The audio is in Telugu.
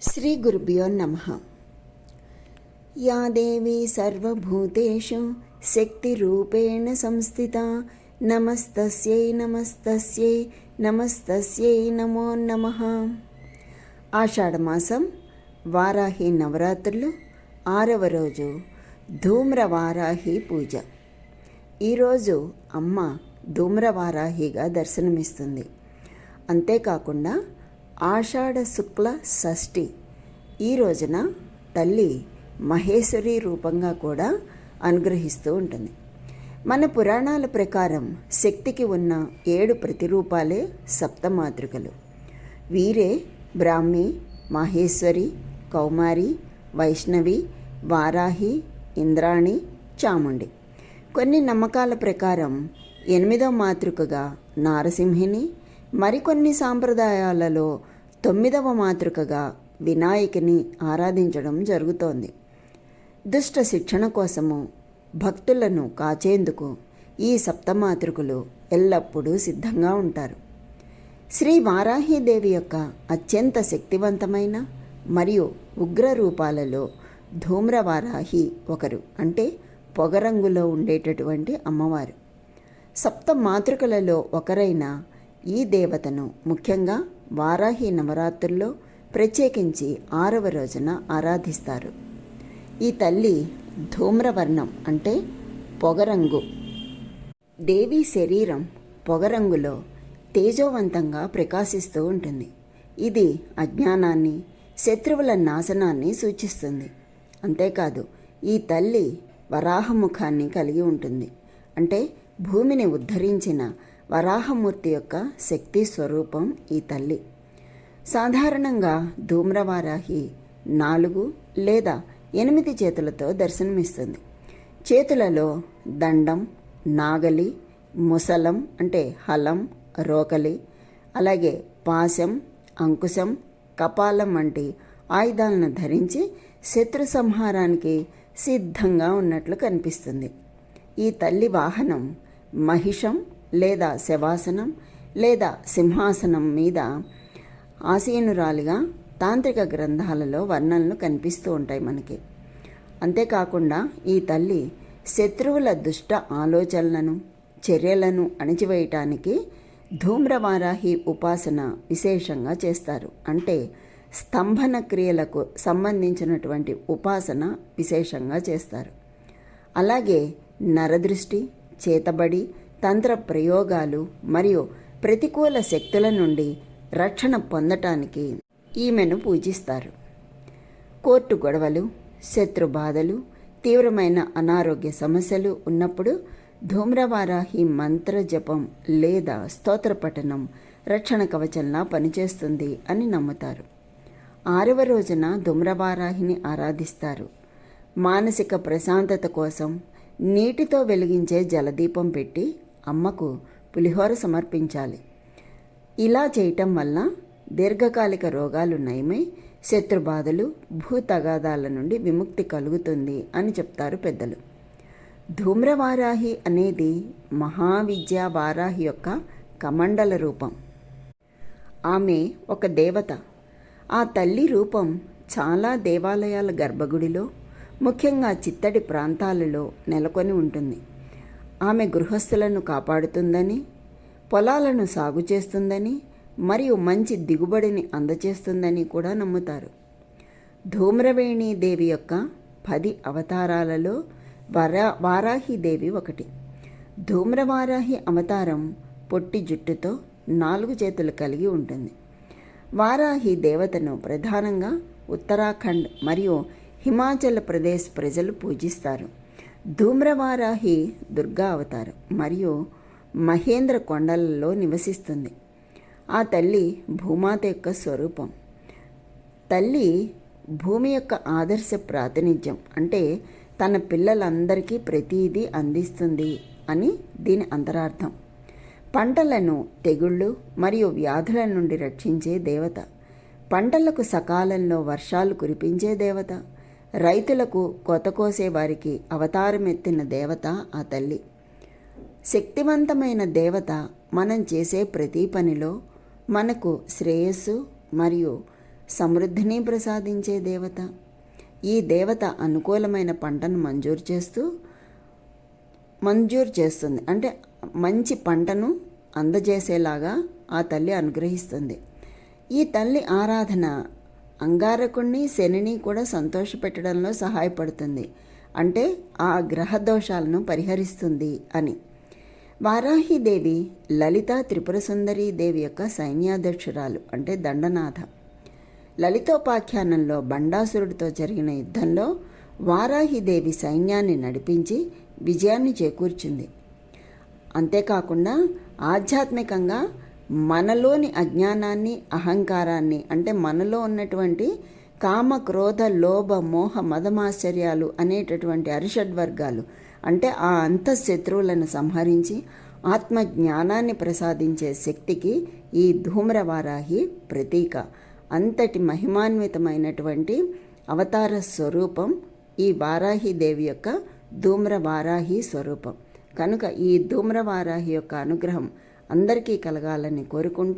శ్రీ గురుభ్యో నమః. యా దేవీ సర్వభూతేషు శక్తిరూపేణ సంస్థితా నమస్తస్యై నమస్తస్యై నమస్తస్యై నమో నమః. ఆషాఢమాసం వారాహి నవరాత్రులు 6వ రోజు ధూమ్రవారాహి పూజ. ఈరోజు అమ్మ ధూమ్రవారాహిగా దర్శనమిస్తుంది. అంతేకాకుండా ఆషాఢ శుక్ల షష్ఠి ఈ రోజున తల్లి మహేశ్వరి రూపంగా కూడా అనుగ్రహిస్తూ ఉంటుంది. మన పురాణాల ప్రకారం శక్తికి ఉన్న 7 ప్రతిరూపాలే సప్తమాతృకలు. వీరే బ్రాహ్మి, మహేశ్వరి, కౌమారి, వైష్ణవి, వారాహి, ఇంద్రాణి, చాముండి. కొన్ని నమ్మకాల ప్రకారం 8వ మాతృకగా నారసింహిని, మరికొన్ని సాంప్రదాయాలలో 9వ మాతృకగా వినాయకుని ఆరాధించడం జరుగుతోంది. దుష్ట శిక్షణ కోసము భక్తులను కాచేందుకు ఈ సప్తమాతృకులు ఎల్లప్పుడూ సిద్ధంగా ఉంటారు. శ్రీ వారాహీదేవి యొక్క అత్యంత శక్తివంతమైన మరియు ఉగ్ర రూపాలలో ధూమ్రవారాహి ఒకరు. అంటే పొగరంగులో ఉండేటటువంటి అమ్మవారు. సప్తమాతృకలలో ఒకరైన ఈ దేవతను ముఖ్యంగా వారాహి నవరాత్రుల్లో ప్రత్యేకించి 6వ రోజున ఆరాధిస్తారు. ఈ తల్లి ధూమ్రవర్ణం అంటే పొగరంగు. దేవి శరీరం పొగరంగులో తేజోవంతంగా ప్రకాశిస్తూ ఉంటుంది. ఇది అజ్ఞానాన్ని, శత్రువుల నాశనాన్ని సూచిస్తుంది. అంతేకాదు ఈ తల్లి వరాహముఖాన్ని కలిగి ఉంటుంది. అంటే భూమిని ఉద్ధరించిన వరాహమూర్తి యొక్క శక్తి స్వరూపం ఈ తల్లి. సాధారణంగా ధూమ్రవారాహి 4 లేదా 8 చేతులతో దర్శనమిస్తుంది. చేతులలో దండం, నాగలి, ముసలం అంటే హలం, రోకలి, అలాగే పాశం, అంకుశం, కపాలం వంటి ఆయుధాలను ధరించి శత్రు సంహారానికి సిద్ధంగా ఉన్నట్లు కనిపిస్తుంది. ఈ తల్లి వాహనం మహిషం లేదా శవాసనం లేదా సింహాసనం మీద ఆసీనురాలిగా తాంత్రిక గ్రంథాలలో వర్ణనలు కనిపిస్తూ ఉంటాయి మనకి. అంతేకాకుండా ఈ తల్లి శత్రువుల దుష్ట ఆలోచనలను, చర్యలను అణిచివేయటానికి ధూమ్రవారాహి ఉపాసన విశేషంగా చేస్తారు. అంటే స్తంభన క్రియలకు సంబంధించినటువంటి ఉపాసన విశేషంగా చేస్తారు. అలాగే నరదృష్టి, చేతబడి, తంత్ర ప్రయోగాలు మరియు ప్రతికూల శక్తుల నుండి రక్షణ పొందటానికి ఈమెను పూజిస్తారు. కోర్టు గొడవలు, శత్రు బాధలు, తీవ్రమైన అనారోగ్య సమస్యలు ఉన్నప్పుడు ధూమ్రవారాహి మంత్ర జపం లేదా స్తోత్ర పఠనం రక్షణ కవచంలా పనిచేస్తుంది అని నమ్ముతారు. 6వ రోజున ధూమ్రవారాహిని ఆరాధిస్తారు. మానసిక ప్రశాంతత కోసం నీటితో వెలిగించే జలదీపం పెట్టి అమ్మకు పులిహోర సమర్పించాలి. ఇలా చేయటం వల్ల దీర్ఘకాలిక రోగాలు నయమై శత్రుబాధలు, భూతగాదాల నుండి విముక్తి కలుగుతుంది అని చెప్తారు పెద్దలు. ధూమ్రవారాహి అనేది మహావిద్యా వారాహి యొక్క కమండల రూపం. ఆమె ఒక దేవత. ఆ తల్లి రూపం చాలా దేవాలయాల గర్భగుడిలో, ముఖ్యంగా చిత్తడి ప్రాంతాలలో నెలకొని ఉంటుంది. ఆమె గృహస్థులను కాపాడుతుందని, పొలాలను సాగు చేస్తుందని మరియు మంచి దిగుబడిని అందచేస్తుందని కూడా నమ్ముతారు. ధూమ్రవేణి దేవి యొక్క 10 అవతారాలలో వారాహిదేవి ఒకటి. ధూమ్రవారాహి అవతారం పొట్టి జుట్టుతో 4 చేతులు కలిగి ఉంటుంది. వారాహి దేవతను ప్రధానంగా ఉత్తరాఖండ్ మరియు హిమాచల్ ప్రదేశ్ ప్రజలు పూజిస్తారు. ధూమ్రవారాహి దుర్గా అవతారం మరియు మహేంద్ర కొండలలో నివసిస్తుంది. ఆ తల్లి భూమాత యొక్క స్వరూపం. తల్లి భూమి యొక్క ఆదర్శ ప్రాతినిధ్యం. అంటే తన పిల్లలందరికీ ప్రతిదీ అందిస్తుంది అని దీని అంతరార్థం. పంటలను తెగుళ్ళు మరియు వ్యాధుల నుండి రక్షించే దేవత. పంటలకు సకాలంలో వర్షాలు కురిపించే దేవత. రైతులకు కోత కోసే వారికి అవతారమెత్తిన దేవత ఆ తల్లి. శక్తివంతమైన దేవత మనం చేసే ప్రతి పనిలో మనకు శ్రేయస్సు మరియు సమృద్ధిని ప్రసాదించే దేవత. ఈ దేవత అనుకూలమైన పంటను మంజూరు చేస్తుంది. అంటే మంచి పంటను అందజేసేలాగా ఆ తల్లి అనుగ్రహిస్తుంది. ఈ తల్లి ఆరాధన అంగారకుణ్ణి శనిని కూడా సంతోషపెట్టడంలో సహాయపడుతుంది. అంటే ఆ గ్రహ దోషాలను పరిహరిస్తుంది అని. వారాహిదేవి లలిత త్రిపుర సుందరీ దేవి యొక్క సైన్యాధ్యక్షురాలు, అంటే దండనాథ. లలితోపాఖ్యానంలో బండాసురుడితో జరిగిన యుద్ధంలో వారాహిదేవి సైన్యాన్ని నడిపించి విజయాన్ని చేకూర్చింది. అంతేకాకుండా ఆధ్యాత్మికంగా మనలోని అజ్ఞానాన్ని, అహంకారాన్ని, అంటే మనలో ఉన్నటువంటి కామ, క్రోధ, లోభ, మోహ, మదమాశ్చర్యాలు అనేటటువంటి అరిషడ్వర్గాలు, అంటే ఆ అంతఃశత్రువులను సంహరించి ఆత్మజ్ఞానాన్ని ప్రసాదించే శక్తికి ఈ ధూమ్రవారాహి ప్రతీక. అంతటి మహిమాన్వితమైనటువంటి అవతార స్వరూపం ఈ వారాహిదేవి యొక్క ధూమ్రవారాహి స్వరూపం. కనుక ఈ ధూమ్రవారాహి యొక్క అనుగ్రహం అందరికీ కలగాలని కోరుకుంటూ